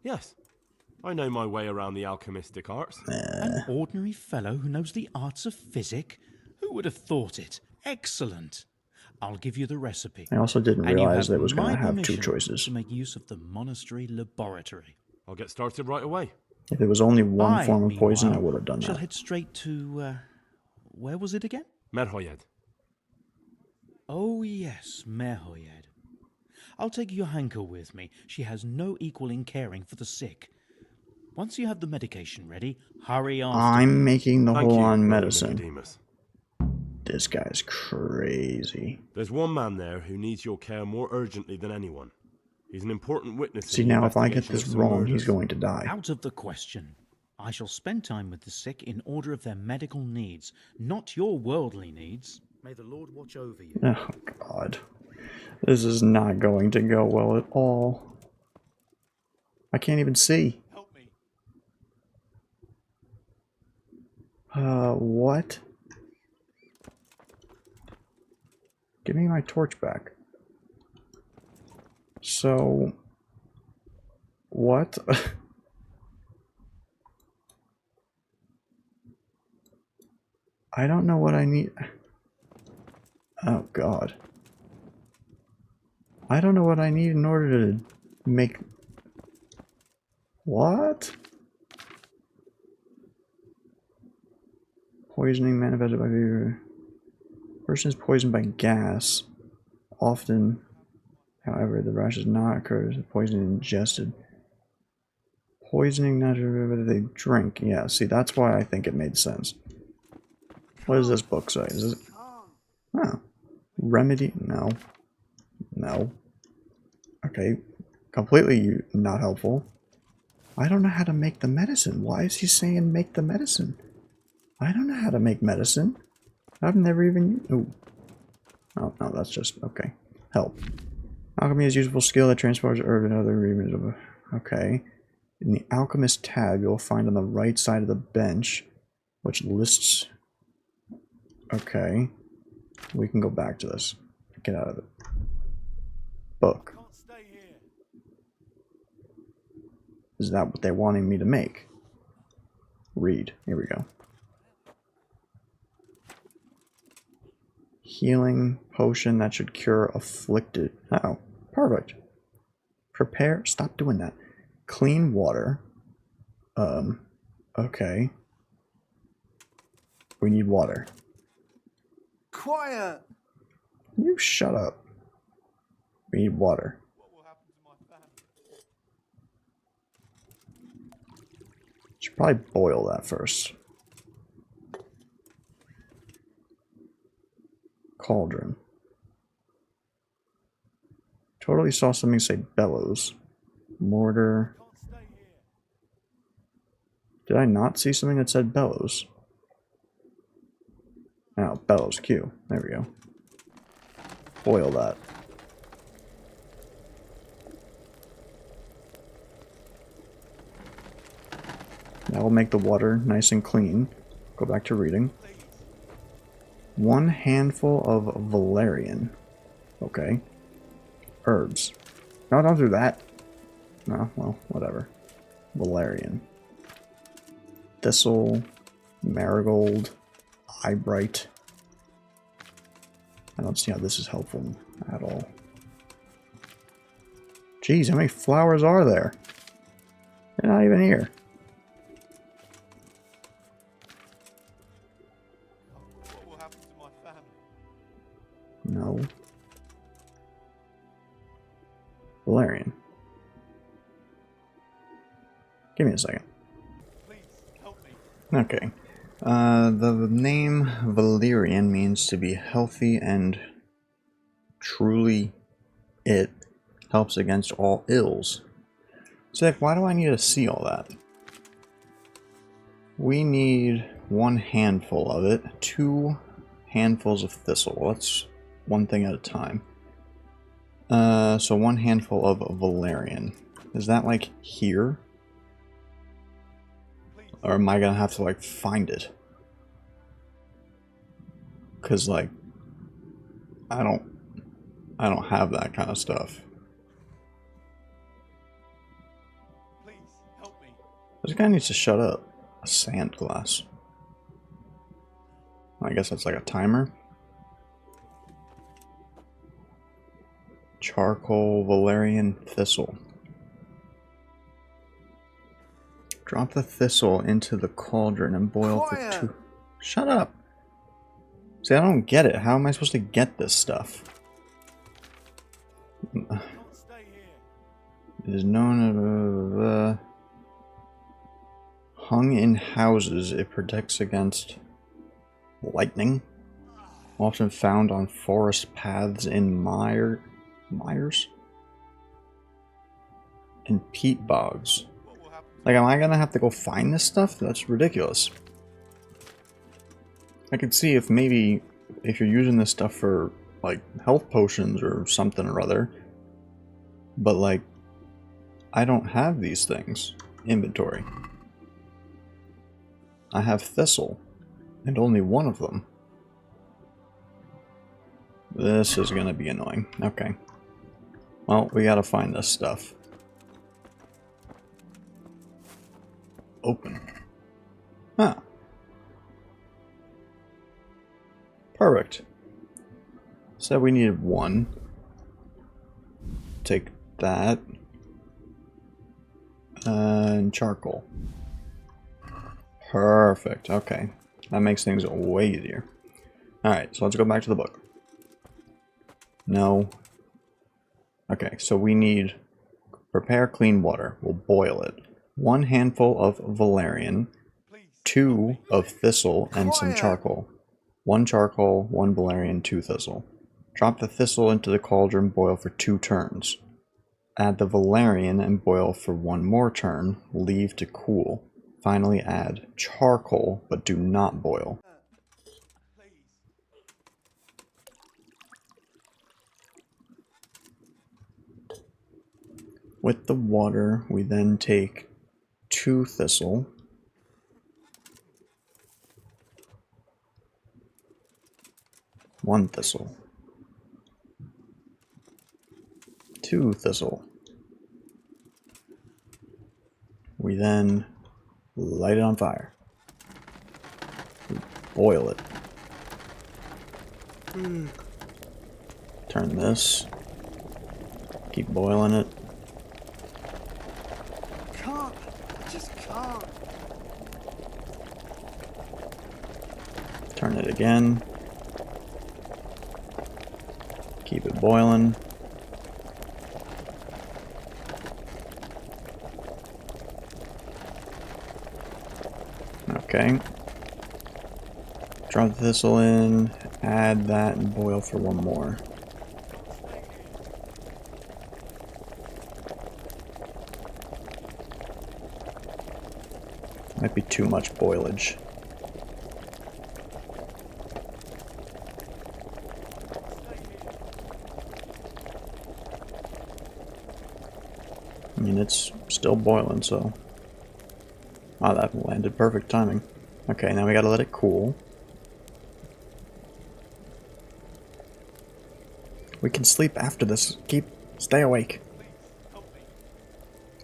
Yes. I know my way around the alchemistic arts. An ordinary fellow who knows the arts of physic? Who would have thought it? Excellent. I'll give you the recipe. I also didn't And you realize have that it was going my to have two permission choices. to make use of the monastery laboratory. I'll get started right away. If it was only one I, form of poison, I meanwhile, would have done shall that. head straight to, where was it again? Merhoyed. Oh yes, Merhoyed. I'll take Johanka with me. She has no equal in caring for the sick. Once you have the medication ready, hurry after I'm me. making the Thank whole you, on Brother medicine. Nicodemus. This guy's crazy. There's one man there who needs your care more urgently than anyone. He's an important witness. See, in the now if I get investigation this of some wrong, murders. he's going to die. Out of the question. I shall spend time with the sick in order of their medical needs, not your worldly needs. May the Lord watch over you. Oh, God. This is not going to go well at all. I can't even see. What? Give me my torch back. So... What? I don't know what I need. Oh, God. I don't know what I need in order to make... What? Poisoning manifested by fever. Person is poisoned by gas. Often, however, the rash does not occur as poison ingested. Poisoning naturally they drink. Yeah, see, that's why I think it made sense. What does this book say? Is it... Oh. Remedy? No. No. Okay. Completely not helpful. I don't know how to make the medicine. Why is he saying make the medicine? I don't know how to make medicine. I've never even... Ooh. Oh, no, that's just... Okay. Help. Alchemy is a useful skill that transports herb and other ingredients of... Okay. In the Alchemist tab, you'll find on the right side of the bench, which lists... Okay. We can go back to this. Get out of it. Book. Is that what they're wanting me to make? Read. Here we go. Healing potion that should cure afflicted. Oh, perfect. Prepare. Stop doing that. Clean water. Okay. We need water. Quiet! You shut up. We need water. Should probably boil that first. Cauldron. Totally saw something say bellows. Mortar. Did I not see something that said bellows? Oh, bellows Q. There we go. Boil that. That will make the water nice and clean. Go back to reading. 1 handful of valerian. Okay. Herbs. No, don't do that. No, well, whatever. Valerian. Thistle. Marigold. Eyebright. I don't see how this is helpful at all. Jeez, how many flowers are there? They're not even here. No. Valerian. Give me a second. Okay. The name Valerian means to be healthy and truly it helps against all ills. So why do I need to see all that? We need 1 handful of it, 2 handfuls of thistle. Let's one thing at a time. So 1 handful of Valerian. Is that like here? Or am I gonna have to like find it? Cause like I don't have that kind of stuff. This guy needs to shut up. A sand glass. I guess that's like a timer. Charcoal, Valerian, thistle. Drop the thistle into the cauldron and boil for 2... Shut up! See, I don't get it. How am I supposed to get this stuff? It is known as... hung in houses, it protects against lightning. Often found on forest paths in mires and peat bogs. Like, am I gonna have to go find this stuff? That's ridiculous. I could see if maybe if you're using this stuff for like health potions or something or other, but like I don't have these things. Inventory. I have thistle and only 1 of them. This is gonna be annoying. Okay. Well, we gotta find this stuff. Open. Ah. Perfect. Said we needed 1. Take that. And charcoal. Perfect. Okay. That makes things way easier. Alright, so let's go back to the book. No. Okay, so we need... Prepare clean water. We'll boil it. 1 handful of Valerian. 2 of thistle and some charcoal. 1 charcoal, 1 Valerian, 2 thistle. Drop the thistle into the cauldron, boil for 2 turns. Add the Valerian and boil for 1 more turn. Leave to cool. Finally add charcoal, but do not boil. With the water, we then take 2 thistle. One thistle. 2 thistle. We then light it on fire. We boil it. Turn this. Keep boiling it. Can't. I just can't. Turn it again. Keep it boiling. Okay. Drop the thistle in, add that, and boil for 1 more. Might be too much boilage. I mean, it's still boiling, so... Wow, that landed perfect timing. Okay, now we gotta let it cool. We can sleep after this. Stay awake.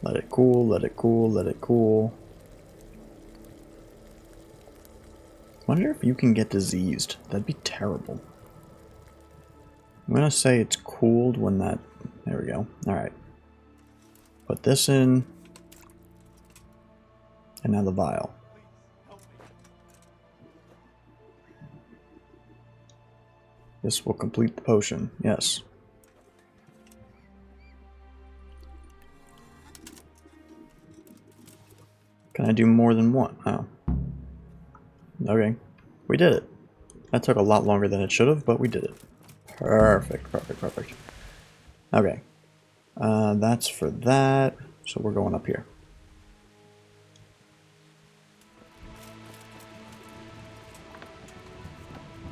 Let it cool, let it cool, let it cool. Wonder if you can get diseased. That'd be terrible. I'm gonna say it's cooled when that... There we go. Alright. Put this in. And now the vial. This will complete the potion. Yes. Can I do more than one? Oh. Okay. We did it. That took a lot longer than it should have, but we did it. Perfect, perfect, perfect. Okay. That's for that. So we're going up here.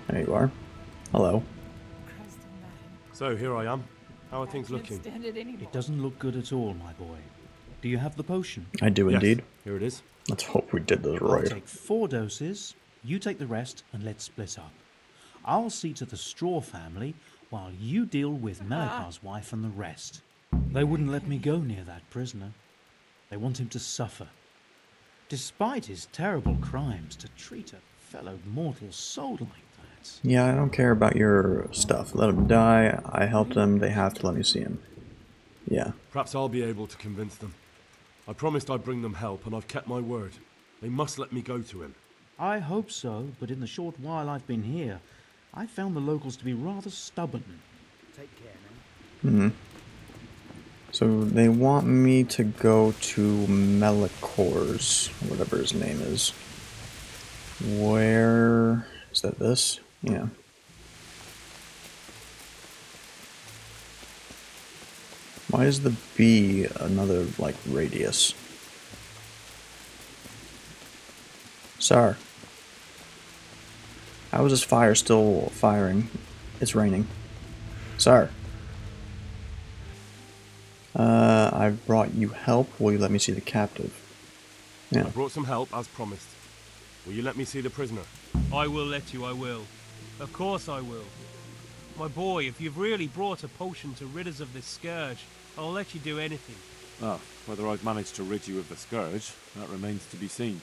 There you are. Hello. So, here I am. How are things looking? It doesn't look good at all, my boy. Do you have the potion? I do indeed. Here it is. Let's hope we did this I'll right. take 4 doses, you take the rest, and let's split up. I'll see to the Straw family, while you deal with Melikar's wife and the rest. They wouldn't let me go near that prisoner. They want him to suffer. Despite his terrible crimes, to treat a fellow mortal soul like that. Yeah, I don't care about your stuff. Let him die. I helped them. They have to let me see him. Yeah. Perhaps I'll be able to convince them. I promised I'd bring them help, and I've kept my word. They must let me go to him. I hope so, but in the short while I've been here, I found the locals to be rather stubborn. Take care now. So they want me to go to Melikor's, whatever his name is. Where is that? This? Yeah. Why is the B another, like, radius? Sir. How is this fire still firing? It's raining. Sir. I've brought you help. Will you let me see the captive? I brought some help, as promised. Will you let me see the prisoner? I will let you, I will. Of course I will. My boy, if you've really brought a potion to rid us of this scourge, I'll let you do anything. Ah, whether I've managed to rid you of the scourge, that remains to be seen.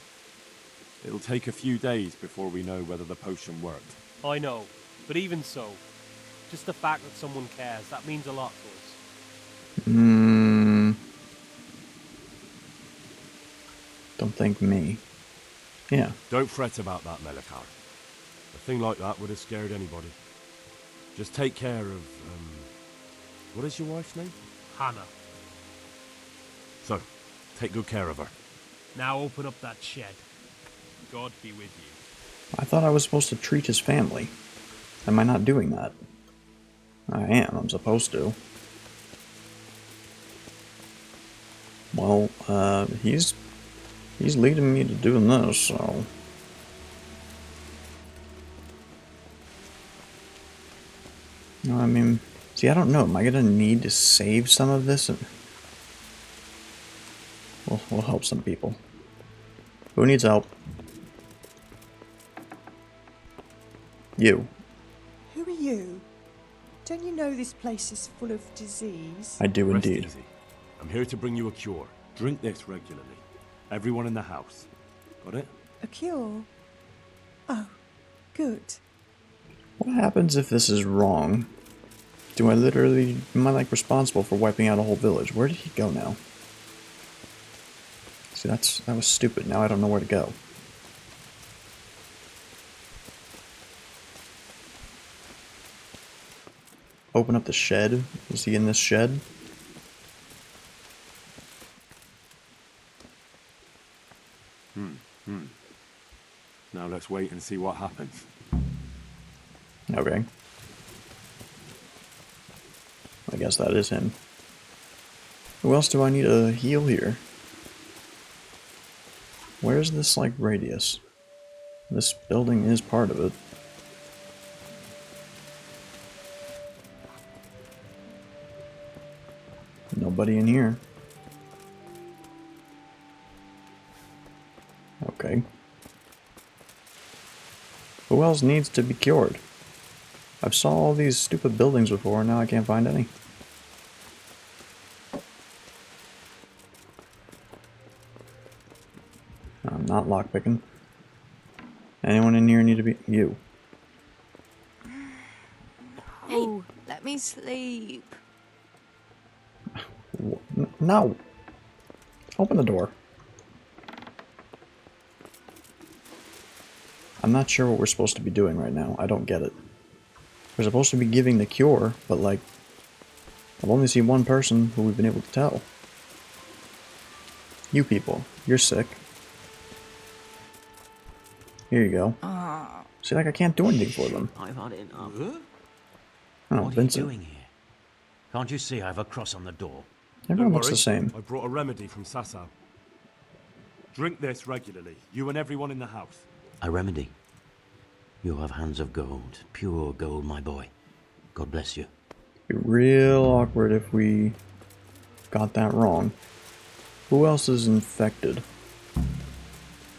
It'll take a few days before we know whether the potion worked. I know, but even so, just the fact that someone cares, that means a lot to us. Don't thank me. Yeah. Don't fret about that, Melikar. A thing like that would have scared anybody. Just take care of, what is your wife's name? Hannah. So, take good care of her. Now open up that shed. God be with you. I thought I was supposed to treat his family. Am I not doing that? I am. I'm supposed to. Well, he's leading me to doing this, so... No, I mean... See, I don't know. Am I gonna need to save some of this? We'll help some people. Who needs help? You. Who are you? Don't you know this place is full of disease? I do Rest indeed. easy. I'm here to bring you a cure. Drink this regularly. Everyone in the house. Got it? A cure? Oh, good. What happens if this is wrong? Am I like responsible for wiping out a whole village? Where did he go now? See, that was stupid. Now I don't know where to go. Open up the shed. Is he in this shed? Now let's wait and see what happens. Okay. I guess that is him. Who else do I need to heal here? Where's this, like, radius? This building is part of it. Nobody in here. Okay. Who else needs to be cured? I've saw all these stupid buildings before, and now I can't find any. I'm not lockpicking. Anyone in here need to be... You. Oh, let me sleep. No! Open the door. I'm not sure what we're supposed to be doing right now. I don't get it. We're supposed to be giving the cure, but like, I've only seen one person who we've been able to tell. You people, you're sick. Here you go. See, like I can't do anything for them. I've had enough. Oh, What Vincent. are you doing here? Can't you see I have a cross on the door? Everyone Don't looks the worry, same. I brought a remedy from Sasau. Drink this regularly, you and everyone in the house. A remedy. You have hands of gold, pure gold, my boy. God bless you. Be real awkward if we got that wrong. Who else is infected? I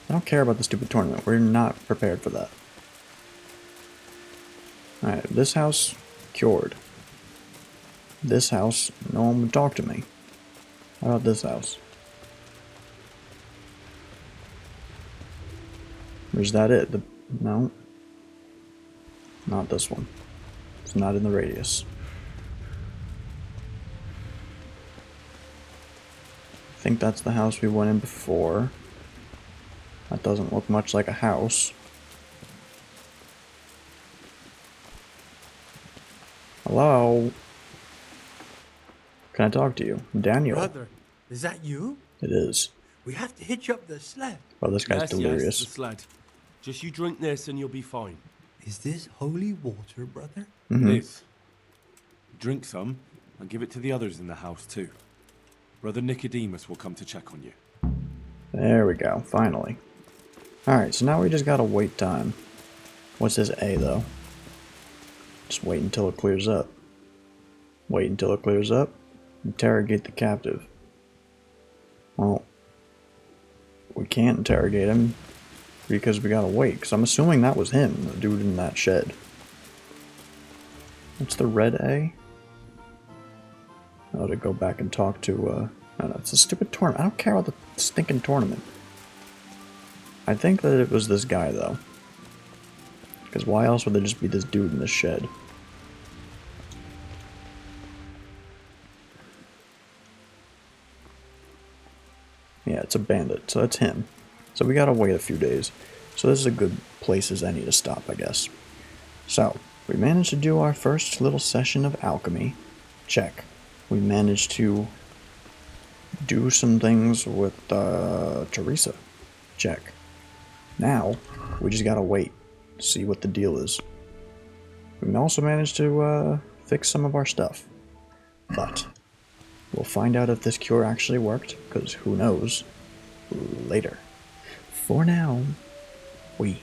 don't care about the stupid tournament. We're not prepared for that. Alright, this house, cured. This house, no one would talk to me. How about this house? Or is that it? No. Not this one. It's not in the radius. I think that's the house we went in before. That doesn't look much like a house. Hello? Can I talk to you? Daniel. Brother, is that you? It is. We have to hitch up the sled. Oh, this guy's delirious. Yes, the sled. Just you drink this and you'll be fine. Is this holy water, brother? Mm-hmm. It is. Drink some and give it to the others in the house too. Brother Nicodemus will come to check on you. There we go, finally. Alright, so now we just gotta wait time. What's this A, though? Just wait until it clears up. Wait until it clears up. Interrogate the captive. Well, we can't interrogate him because we gotta wait, because I'm assuming that was him, the dude in that shed. What's the red A? Oh, to go back and talk to, no, it's a stupid tournament. I don't care about the stinking tournament. I think that it was this guy, though. Because why else would there just be this dude in this shed? Yeah, it's a bandit, so that's him. So we gotta wait a few days. So this is a good place as any to stop, I guess. So, we managed to do our first little session of alchemy. Check. We managed to do some things with Teresa. Check. Now, we just gotta wait, see what the deal is. We also managed to fix some of our stuff. But we'll find out if this cure actually worked, because who knows, later. For now, we